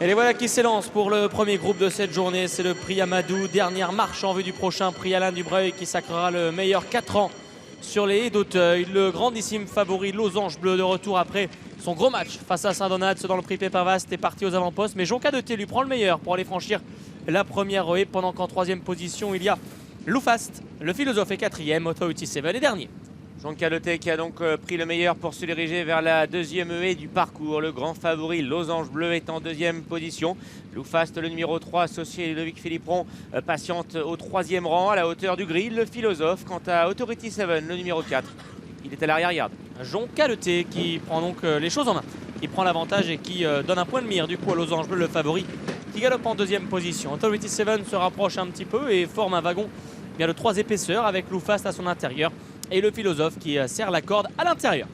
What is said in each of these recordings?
Et les voilà qui s'élancent pour le premier groupe de cette journée. C'est le prix Amadou, dernière marche en vue du prochain prix Alain Dubreuil qui sacrera le meilleur 4 ans sur les haies d'Auteuil. Le grandissime favori Losange Bleu de retour après son gros match face à Saint-Donat dans le prix Pépavast est parti aux avant-postes. Mais Jonca de Thé lui prend le meilleur pour aller franchir la première haie pendant qu'en troisième position il y a Loufast. Le philosophe est quatrième, Authority 7 est dernier. Jonca de Thé qui a donc pris le meilleur pour se diriger vers la deuxième haie du parcours. Le grand favori Losange Bleu est en deuxième position. Loufast, le numéro 3, associé Ludovic Philippron, patiente au troisième rang à la hauteur du grill. Le philosophe, quant à Authority 7, le numéro 4, il est à l'arrière-garde. Jonca de Thé qui prend donc les choses en main, qui prend l'avantage et qui donne un point de mire du coup à Losange Bleu, le favori, qui galope en deuxième position. Authority 7 se rapproche un petit peu et forme un wagon bien de 3 épaisseurs avec Loufast à son intérieur et le philosophe qui serre la corde à l'intérieur.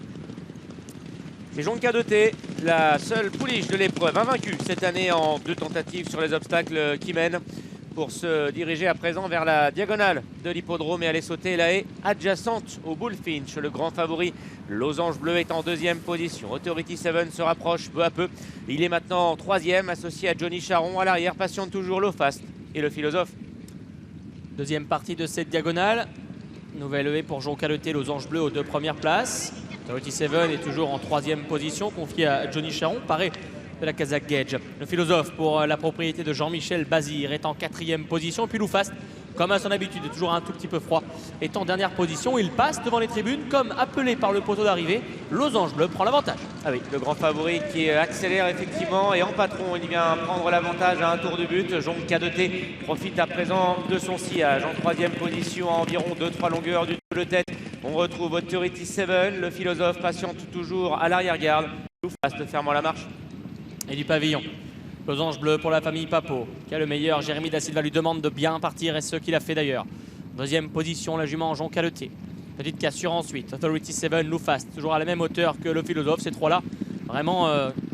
C'est Jonca de Thé, la seule pouliche de l'épreuve, invaincue cette année en 2 tentatives sur les obstacles qui mènent, pour se diriger à présent vers la diagonale de l'hippodrome et aller sauter la haie adjacente au Bullfinch. Le grand favori Losange Bleu est en deuxième position. Authority 7 se rapproche peu à peu. Il est maintenant en troisième, associé à Johnny Charon. À l'arrière patiente toujours Loufast et le philosophe. Deuxième partie de cette diagonale. Nouvelle haie pour Jonca de Thé, Losange Bleu aux 2 premières places. Authority 7 est toujours en troisième position, confié à Johnny Charon, paré de la Kazakh Gage. Le philosophe pour la propriété de Jean-Michel Bazir est en quatrième position. Puis Loufast, comme à son habitude, est toujours un tout petit peu froid, est en dernière position. Il passe devant les tribunes comme appelé par le poteau d'arrivée. Losange Bleu prend l'avantage. Ah oui, le grand favori qui accélère effectivement et en patron, il vient prendre l'avantage à un tour de but. Jonca de Thé profite à présent de son sillage en troisième position à environ 2-3 longueurs du tour de tête. On retrouve Authority 7, le philosophe patiente toujours à l'arrière-garde. Loufast fermant la marche. Et du pavillon. Losange Bleu pour la famille Papo, qui a le meilleur. Jérémy Da Silva lui demande de bien partir et ce qu'il a fait d'ailleurs. Deuxième position, la jument Jonca de Thé. Petite cassure ensuite. Authority 7, Loufast, toujours à la même hauteur que le philosophe. Ces trois-là, vraiment,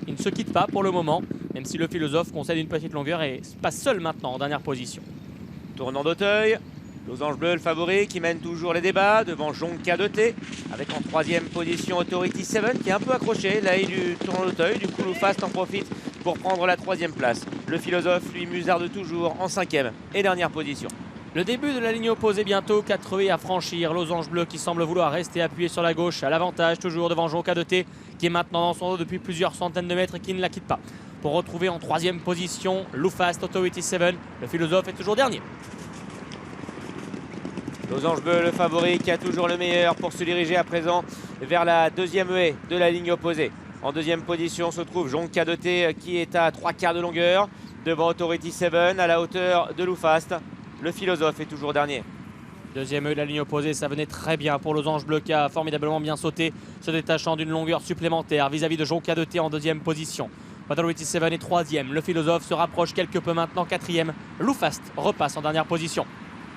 ils ne se quittent pas pour le moment, même si le philosophe concède une petite longueur et passe seul maintenant en dernière position. Tournant d'Auteuil. Losange Bleu, le favori, qui mène toujours les débats devant Jonca de Thé, avec en troisième position Authority 7 qui est un peu accroché. La haie du tournant d'Auteuil, du coup Loufast en profite pour prendre la troisième place. Le philosophe, lui, musarde toujours en cinquième et dernière position. Le début de la ligne opposée bientôt, 4 haies à franchir. Losange Bleu qui semble vouloir rester appuyé sur la gauche, à l'avantage toujours devant Jonca de Thé, qui est maintenant dans son dos depuis plusieurs centaines de mètres et qui ne la quitte pas. Pour retrouver en troisième position Loufast, Authority 7, le philosophe est toujours dernier. Losange Bleu, le favori, qui a toujours le meilleur pour se diriger à présent vers la deuxième haie de la ligne opposée. En deuxième position se trouve Jonca de Thé qui est à 3/4 de longueur devant Authority 7 à la hauteur de Loufast. Le philosophe est toujours dernier. Deuxième haie de la ligne opposée, ça venait très bien pour Losange Bleu qui a formidablement bien sauté, se détachant d'une longueur supplémentaire vis-à-vis de Jonca de Thé en deuxième position. Authority 7 est troisième, le philosophe se rapproche quelque peu maintenant, quatrième. Loufast repasse en dernière position.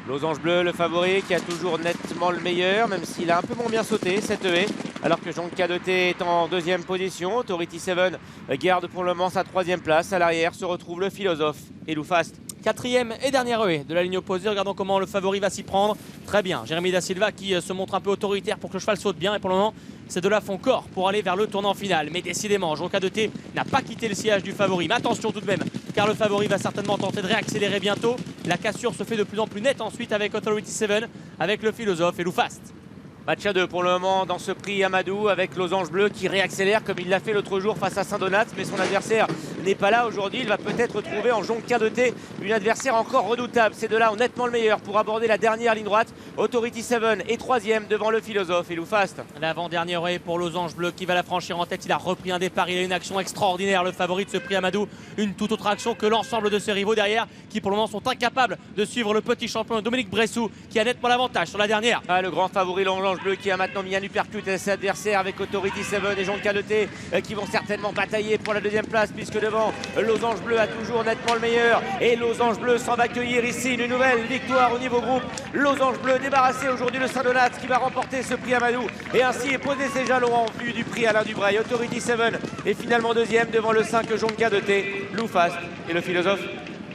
Losange Bleu, le favori, qui a toujours nettement le meilleur, même s'il a un peu moins bien sauté cette haie, alors que Jonca de Thé est en deuxième position. Authority 7 garde pour le moment sa troisième place. À l'arrière se retrouve le philosophe et Loufast. Quatrième et dernière haie de la ligne opposée. Regardons comment le favori va s'y prendre. Très bien, Jérémy Da Silva qui se montre un peu autoritaire pour que le cheval saute bien. Et pour le moment, ces deux-là font corps pour aller vers le tournant final. Mais décidément, Jonca de Thé n'a pas quitté le sillage du favori. Mais attention tout de même, car le favori va certainement tenter de réaccélérer bientôt. La cassure se fait de plus en plus nette ensuite avec Authority 7, avec le philosophe et Loufast. Match à 2 pour le moment dans ce prix Amadou, avec Losange Bleu qui réaccélère comme il l'a fait l'autre jour face à Saint-Donat, mais son adversaire n'est pas là aujourd'hui. Il va peut-être trouver en Jonca de Thé une adversaire encore redoutable. Ces deux-là ont nettement le meilleur pour aborder la dernière ligne droite. Authority 7 est troisième devant le philosophe et Loufast. L'avant-dernière haie pour Losange Bleu qui va la franchir en tête. Il a repris un départ, il a une action extraordinaire, le favori de ce prix Amadou. Une toute autre action que l'ensemble de ses rivaux derrière qui pour le moment sont incapables de suivre le petit champion Dominique Bressou qui a nettement l'avantage sur la dernière. Ah, le grand favori Losange Bleu qui a maintenant mis un uppercut à ses adversaires avec Authority 7 et Jonca de Thé qui vont certainement batailler pour la deuxième place, puisque devant Losange Bleu a toujours nettement le meilleur et Losange Bleu s'en va accueillir ici une nouvelle victoire au niveau groupe. Losange Bleu débarrassé aujourd'hui de Saint-Donat qui va remporter ce prix Amadou et ainsi poser ses jalons en vue du prix Alain Dubreuil. Authority 7 est finalement deuxième devant le 5 Jonca de Thé, Loufast et le philosophe.